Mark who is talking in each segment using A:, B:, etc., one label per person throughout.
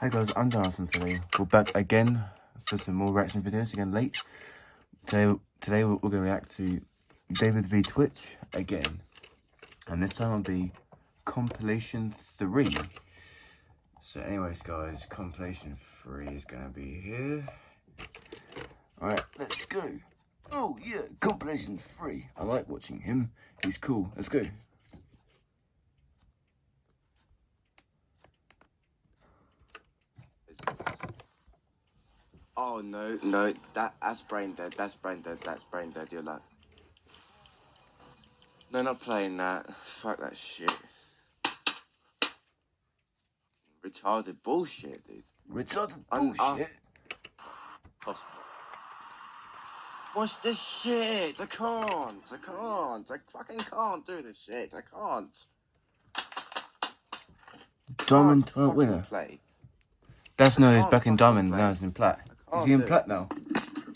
A: Hey guys, I'm Dinosaur today. We're back again for some more reaction videos, again late. Today we're going to react to davidvtwitch again. And this time it'll be compilation 3. So anyways guys, compilation 3 is going to be here. Alright, let's go. Oh yeah, compilation 3. I like watching him. He's cool. Let's go.
B: Oh no, that's brain dead, that's brain dead, you're like... No, not playing that. Fuck that shit. Retarded bullshit, dude.
A: Retarded bullshit?
B: What's this shit? I fucking can't do this shit, I can't.
A: Diamond winner.
B: Play.
A: That's no, he's back in diamond, now he's in plat. Is he in plat now?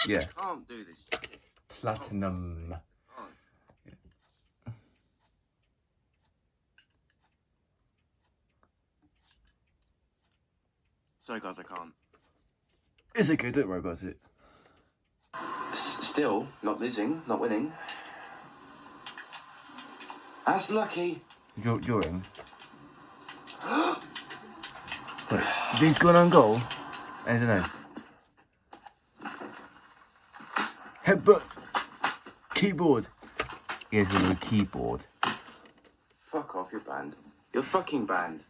A: Yeah.
B: I can't do this shit.
A: Platinum.
B: Sorry guys, I can't.
A: It's okay, don't worry about it.
B: Still, not losing, not winning. That's lucky.
A: Drawing. Wait, these going on goal? I don't know. Headbutt. Keyboard. Yes, with a keyboard.
B: Fuck off, you're banned. You're fucking banned.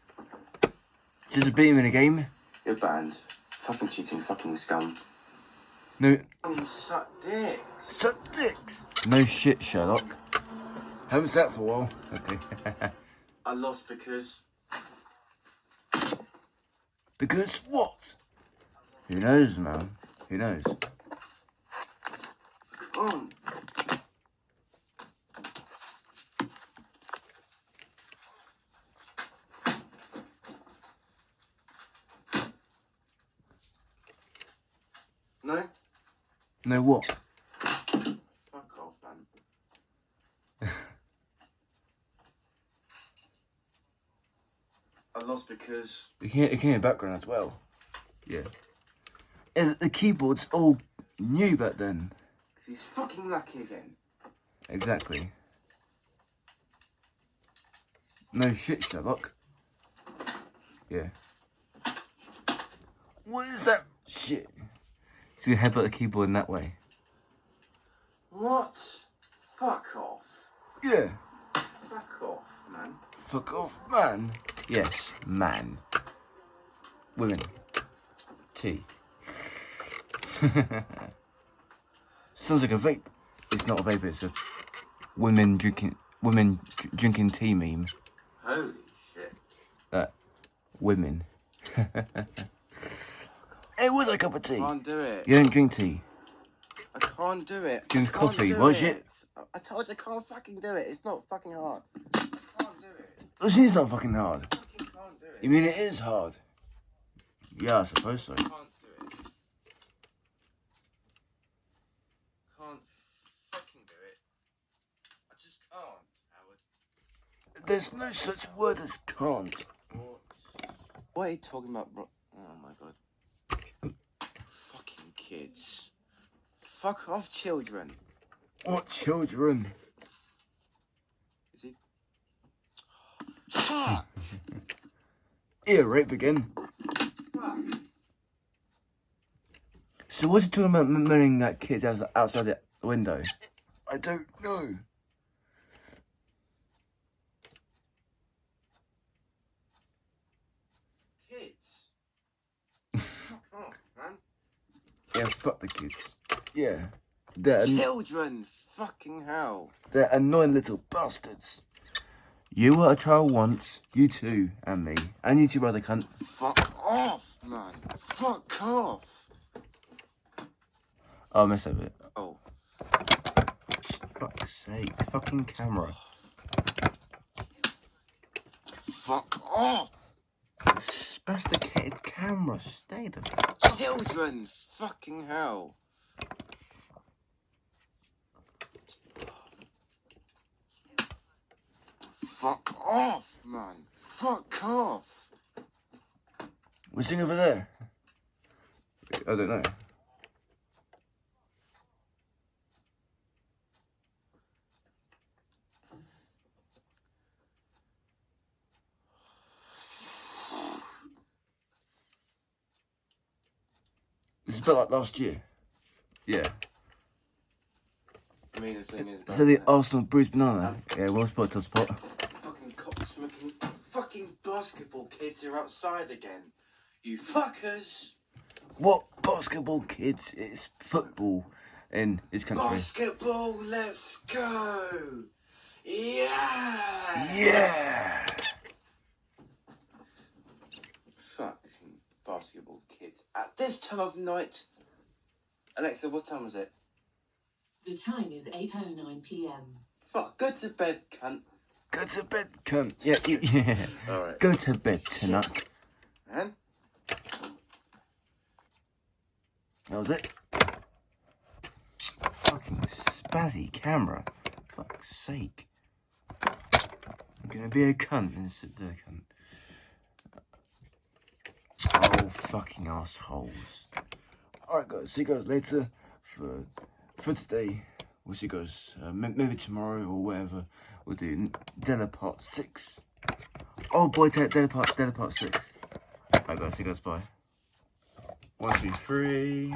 A: Just a beat him in a game.
B: You're banned. Fucking cheating, fucking scum.
A: No.
B: You suck dicks.
A: Suck dicks. No shit, Sherlock. Haven't sat for a while. Okay.
B: I lost because...
A: Because what? Who knows, man? Who knows?
B: Come on. No?
A: No what?
B: Fuck off, man. I lost because...
A: You can hear background as well. Yeah. And the keyboard's all new back then.
B: He's fucking lucky again.
A: Exactly. No shit, Sherlock. Yeah. What is that shit? So you headbutt the keyboard in that way.
B: What? Fuck off.
A: Yeah.
B: Fuck off, man.
A: Fuck off, man. Yes, man. Women. Tea. Sounds like a vape. It's not a vape, it's a women drinking tea meme.
B: Holy shit.
A: Women. It was a cup of tea.
B: I can't do it.
A: You don't drink tea.
B: I can't do it.
A: Drink coffee, was it?
B: I told you I can't fucking do it. It's not fucking hard. I can't do it.
A: It's not fucking hard.
B: I fucking can't do it.
A: You mean it is hard? Yeah, I suppose so.
B: I can't do it. Can't fucking do it. I just can't, Howard.
A: There's no such word as can't.
B: What are you talking about, bro? Oh my god. Fucking kids. Fuck off, children.
A: What children?
B: Is he?
A: Ear rape again. So what's he talking about moaning that kids outside the window? I don't know.
B: Kids? Fuck off, man.
A: Yeah, fuck the kids. Yeah. They're
B: Children! Fucking hell.
A: They're annoying little bastards. You were a child once, you too, and me. And you two other cunt.
B: Fuck off, man. Fuck off.
A: Oh, I missed that bit.
B: Oh.
A: Fuck's sake. Fucking camera.
B: Fuck off.
A: Spasticated camera. Stay the
B: Children! Fucking hell. Fuck off, man. Fuck off.
A: We're sitting over there. I don't know. This is a bit like last year. Yeah.
B: I mean, the thing is...
A: So the Arsenal bruised banana. Yeah, well spot to spot.
B: Fucking cock-smoking fucking basketball kids are outside again. You fuckers!
A: What basketball kids? It's football in this country.
B: Basketball, let's go! Yeah!
A: Yeah!
B: Fucking basketball kids. At this time of night... Alexa, what time was it?
C: The time is 8:09 p.m.
B: Fuck, go to bed, cunt.
A: Go to bed, cunt. Yeah, yeah.
B: Alright.
A: Go to bed tonight.
B: Man?
A: That was it. Fucking spazzy camera. Fuck's sake. I'm gonna be a cunt and sit there, cunt. Oh, fucking assholes. Alright, guys. See you guys later for today. We'll see you guys maybe tomorrow or whatever. We'll do Della Part 6. Oh boy, Della Part 6. Alright, guys. See you guys. Bye. 1, 2, 3.